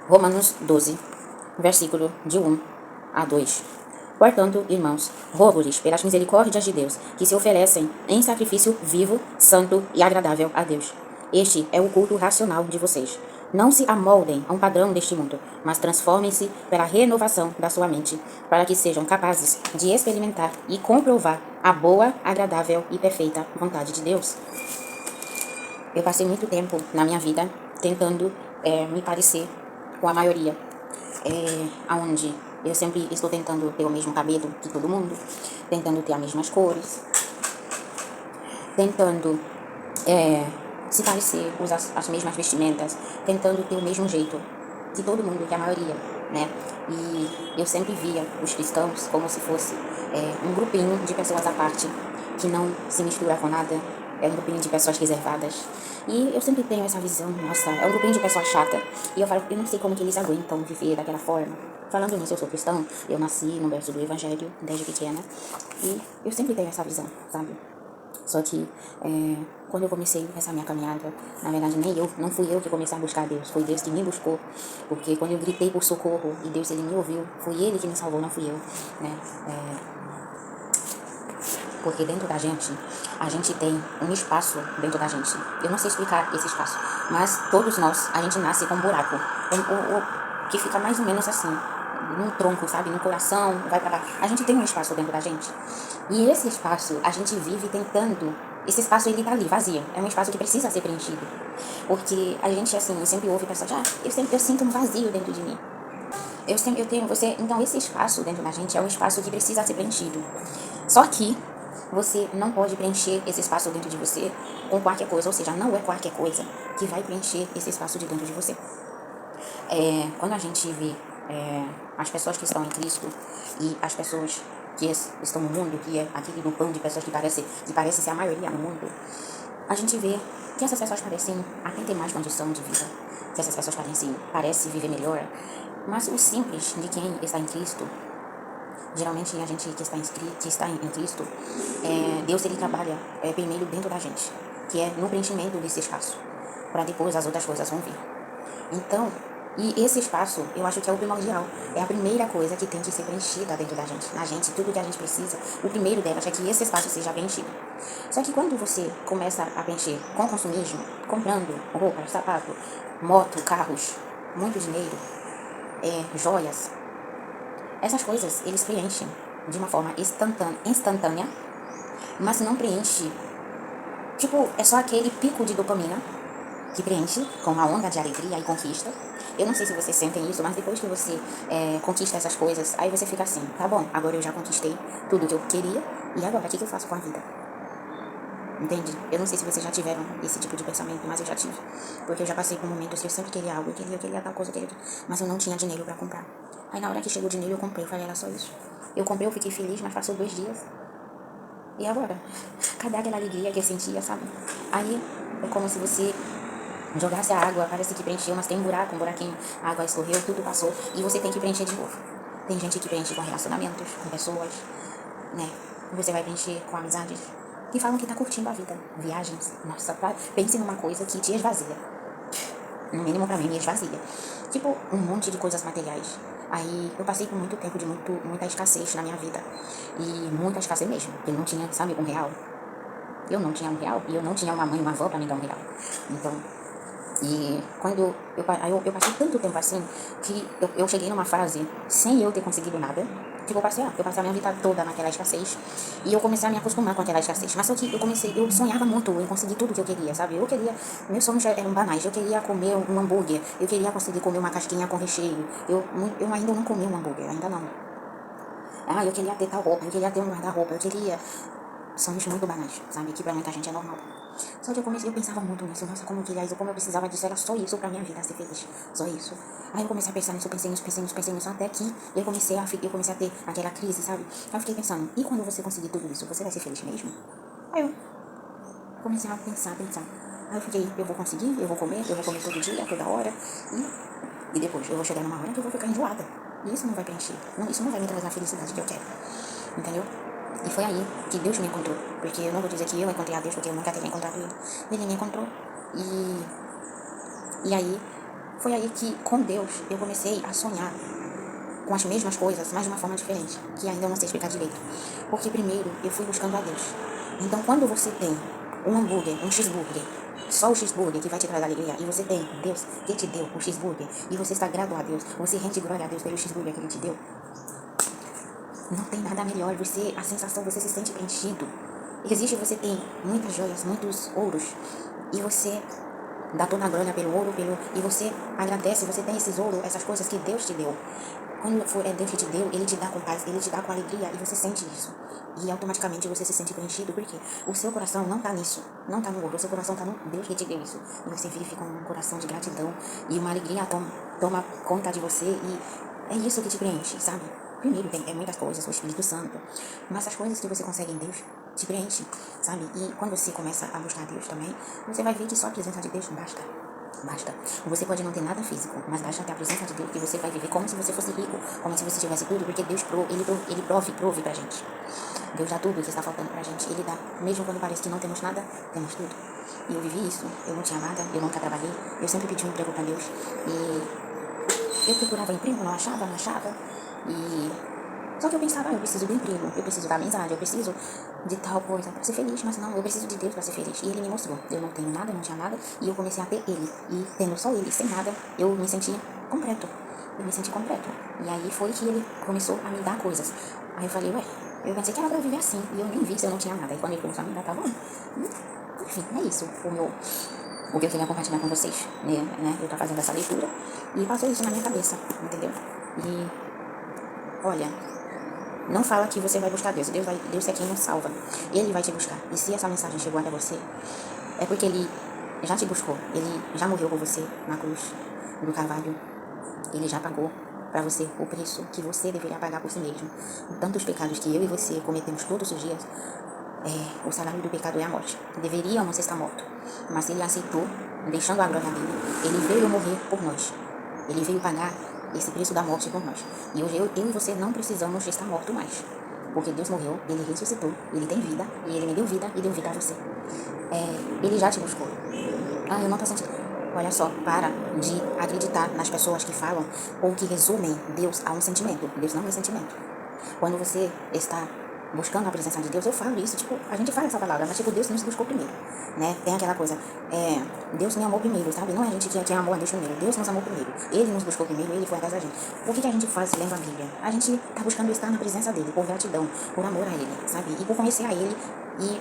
Romanos 12, versículo de 1 a 2. Portanto, irmãos, rogo-lhes, pelas misericórdias de Deus, que se oferecem em sacrifício vivo, santo e agradável a Deus. Este é o culto racional de vocês. Não se amoldem a um padrão deste mundo, mas transformem-se pela renovação da sua mente, para que sejam capazes de experimentar e comprovar a boa, agradável e perfeita vontade de Deus. Eu passei muito tempo na minha vida tentando me parecer com a maioria, aonde eu sempre estou tentando ter o mesmo cabelo que todo mundo, tentando ter as mesmas cores, tentando se parecer, usar as mesmas vestimentas, tentando ter o mesmo jeito que todo mundo, que a maioria, né? E eu sempre via os cristãos como se fosse um grupinho de pessoas à parte, que não se mistura com nada, é um grupinho de pessoas reservadas. E eu sempre tenho essa visão, nossa, é um grupinho de pessoas chatas. E eu falo, eu não sei como que eles aguentam viver daquela forma. Falando nisso, eu sou cristão, eu nasci no berço do evangelho desde pequena. E eu sempre tenho essa visão, sabe? Só que quando eu comecei essa minha caminhada, na verdade não fui eu que comecei a buscar Deus, foi Deus que me buscou. Porque quando eu gritei por socorro e Deus ele me ouviu, foi Ele que me salvou, não fui eu, né? Porque dentro da gente, a gente tem um espaço dentro da gente. Eu não sei explicar esse espaço, mas todos nós, a gente nasce com um buraco, que fica mais ou menos assim, num tronco, sabe, no coração, vai pra lá. A gente tem um espaço dentro da gente. E esse espaço, a gente vive tentando, esse espaço ele tá ali, vazio. É um espaço que precisa ser preenchido. Porque a gente, assim, sempre ouve pessoas, eu sinto um vazio dentro de mim. Eu tenho você. Então, esse espaço dentro da gente é um espaço que precisa ser preenchido. Só que você não pode preencher esse espaço dentro de você com qualquer coisa. Ou seja, não é qualquer coisa que vai preencher esse espaço de dentro de você. Quando a gente vê as pessoas que estão em Cristo e as pessoas que estão no mundo, que é aquele grupão de pessoas que parece ser a maioria no mundo, a gente vê que essas pessoas parecem até ter mais condição de vida, que essas pessoas parecem viver melhor, mas o simples de quem está em Cristo, geralmente a gente que está em Cristo, Deus ele trabalha primeiro dentro da gente, que é no preenchimento desse espaço, para depois as outras coisas vão vir. Então, e esse espaço, eu acho que é o primordial. É a primeira coisa que tem que ser preenchida dentro da gente. Na gente, tudo que a gente precisa, o primeiro delas é que esse espaço seja preenchido. Só que quando você começa a preencher com consumismo, comprando roupa, sapato, moto, carros, muito dinheiro, joias, essas coisas, eles preenchem de uma forma instantânea, mas não preenche. Tipo, é só aquele pico de dopamina que preenche com uma onda de alegria e conquista. Eu não sei se vocês sentem isso, mas depois que você conquista essas coisas, aí você fica assim, tá bom, agora eu já conquistei tudo que eu queria, e agora, o que eu faço com a vida? Entende? Eu não sei se vocês já tiveram esse tipo de pensamento, mas eu já tive. Porque eu já passei por momentos que eu sempre queria algo, eu queria tal coisa, mas eu não tinha dinheiro pra comprar. Aí na hora que chegou o dinheiro eu comprei, eu falei, era só isso. Eu comprei, eu fiquei feliz, mas passou 2 dias. E agora? Cadê aquela alegria que eu sentia, sabe? Aí é como se você jogasse a água, parece que preencheu, mas tem um buraquinho, a água escorreu, tudo passou, e você tem que preencher de novo. Tem gente que preenche com relacionamentos, com pessoas, né? Você vai preencher com amizades que falam que tá curtindo a vida. Viagens, nossa, pense numa coisa que te esvazia. No mínimo pra mim, me esvazia. Tipo, um monte de coisas materiais. Aí eu passei por muito tempo de muita escassez na minha vida. E muita escassez mesmo. Eu não tinha, sabe, R$1. Eu não tinha R$1 e eu não tinha uma mãe, uma avó pra me dar R$1. Então, e quando eu passei tanto tempo assim, que eu cheguei numa fase sem eu ter conseguido nada. Tipo, eu passei a minha vida toda naquela escassez. E eu comecei a me acostumar com aquela escassez. Mas só que eu sonhava muito em conseguir tudo que eu queria, sabe? Meus sonhos eram banais. Eu queria comer um hambúrguer. Eu queria conseguir comer uma casquinha com recheio. Eu ainda não comi um hambúrguer, ainda não. Eu queria ter tal roupa, eu queria ter um guarda-roupa, eu queria... Sonhos muito banais, sabe? Que pra muita gente é normal. Só que eu pensava muito nisso. Nossa, como eu queria isso, como eu precisava disso. Era só isso pra minha vida ser feliz. Só isso. Aí eu comecei a pensar nisso, pensei nisso. Até que eu comecei a ter aquela crise, sabe? Aí eu fiquei pensando, e quando você conseguir tudo isso, você vai ser feliz mesmo? Aí eu comecei a pensar. Aí eu fiquei, eu vou conseguir, eu vou comer todo dia, toda hora. E depois eu vou chegar numa hora que eu vou ficar enjoada. E isso não vai preencher. Isso não vai me trazer a felicidade que eu quero. Entendeu? E foi aí que Deus me encontrou. Porque eu não vou dizer que eu encontrei a Deus, porque eu nunca teria encontrado ele. Ele me encontrou. E aí foi aí que, com Deus, eu comecei a sonhar com as mesmas coisas, mas de uma forma diferente, que ainda eu não sei explicar direito. Porque primeiro eu fui buscando a Deus. Então quando você tem um hambúrguer, um cheeseburger, só o cheeseburger que vai te trazer alegria, e você tem Deus que te deu o cheeseburger, e você está grato a Deus, você rende glória a Deus pelo cheeseburger que Ele te deu, não tem nada melhor. Você, a sensação, você se sente preenchido. Existe, você tem muitas joias, muitos ouros, e você dá toda a glória pelo ouro, e você agradece, você tem esses ouros, essas coisas que Deus te deu. Quando é Deus que te deu, Ele te dá com paz, Ele te dá com alegria, e você sente isso. E automaticamente você se sente preenchido, porque o seu coração não está nisso, não está no ouro, o seu coração está no Deus que te deu isso. E você vive com um coração de gratidão, e uma alegria toma conta de você, e é isso que te preenche, sabe? Primeiro, tem muitas coisas, o Espírito Santo, mas as coisas que você consegue em Deus te preenche, sabe? E quando você começa a buscar Deus também, você vai ver que só a presença de Deus basta. Basta. Você pode não ter nada físico, mas basta ter a presença de Deus, que você vai viver como se você fosse rico, como se você tivesse tudo, porque Deus prove pra gente. Deus dá tudo que está faltando pra gente. Ele dá. Mesmo quando parece que não temos nada, temos tudo. E eu vivi isso. Eu não tinha nada, eu nunca trabalhei. Eu sempre pedi um emprego pra Deus. E eu procurava emprego, não achava. E só que eu pensava, eu preciso do emprego, eu preciso da amizade, eu preciso de tal coisa pra ser feliz, mas não, eu preciso de Deus pra ser feliz. E Ele me mostrou, eu não tenho nada, eu não tinha nada, e eu comecei a ter Ele. E tendo só Ele, sem nada, eu me senti completo. Eu me senti completo. E aí foi que Ele começou a me dar coisas. Aí eu falei, ué, eu pensei que era pra eu viver assim, e eu nem vi se eu não tinha nada. E quando Ele começou a me dar, tá bom. Enfim, é isso, o que eu queria compartilhar com vocês, né? Eu tô fazendo essa leitura, e passou isso na minha cabeça, entendeu? E, olha, não fala que você vai buscar Deus. Deus é quem nos salva. Ele vai te buscar. E se essa mensagem chegou até você, é porque Ele já te buscou. Ele já morreu por você na cruz do Calvário. Ele já pagou para você o preço que você deveria pagar por si mesmo. Tantos pecados que eu e você cometemos todos os dias, o salário do pecado é a morte. Deveríamos estar mortos. Mas Ele aceitou, deixando a glória dele. Ele veio morrer por nós. Ele veio pagar esse preço da morte por nós. E hoje eu e você não precisamos estar mortos mais. Porque Deus morreu, Ele ressuscitou, Ele tem vida, e Ele me deu vida e deu vida a você. Ele já te buscou. Ah, eu não tô sentindo. Olha só, para de acreditar nas pessoas que falam ou que resumem Deus a um sentimento. Deus não é sentimento. Quando você está buscando a presença de Deus, eu falo isso, tipo, a gente fala essa palavra, mas tipo, Deus nos buscou primeiro, né? Tem aquela coisa, Deus me amou primeiro, sabe? Não é a gente que amou a Deus primeiro, Deus nos amou primeiro, Ele nos buscou primeiro, Ele foi atrás da gente. O que a gente faz lendo a Bíblia? A gente tá buscando estar na presença dele, por gratidão, por amor a Ele, sabe? E por conhecer a Ele, e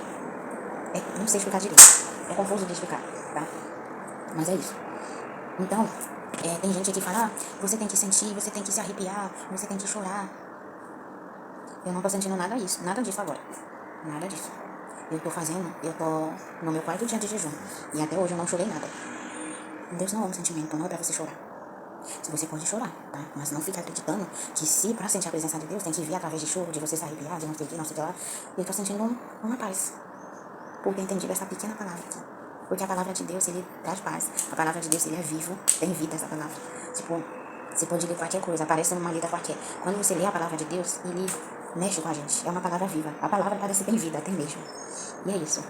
não sei explicar direito, é confuso de explicar, tá? Mas é isso. Então, tem gente que fala, você tem que sentir, você tem que se arrepiar, você tem que chorar. Eu não tô sentindo nada disso agora. Nada disso. Eu tô no meu quarto dia de jejum. E até hoje eu não chorei nada. Deus não é um sentimento, não é pra você chorar. Se você pode chorar, tá? Mas não fique acreditando que se pra sentir a presença de Deus tem que vir através de choro, de você se arrepiar, de não sei o que, não sei o que lá. Eu tô sentindo uma paz. Por ter entendido essa pequena palavra aqui. Porque a palavra de Deus, Ele traz paz. A palavra de Deus, Ele é vivo, tem vida essa palavra. Tipo, você pode ler qualquer coisa, aparece numa lida qualquer. Quando você lê a palavra de Deus, Ele mexe com a gente. É uma palavra viva. A palavra parece que tem vida, tem mesmo. E é isso.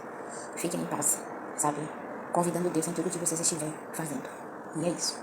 Fiquem em paz, sabe? Convidando Deus em tudo que vocês estiverem fazendo. E é isso.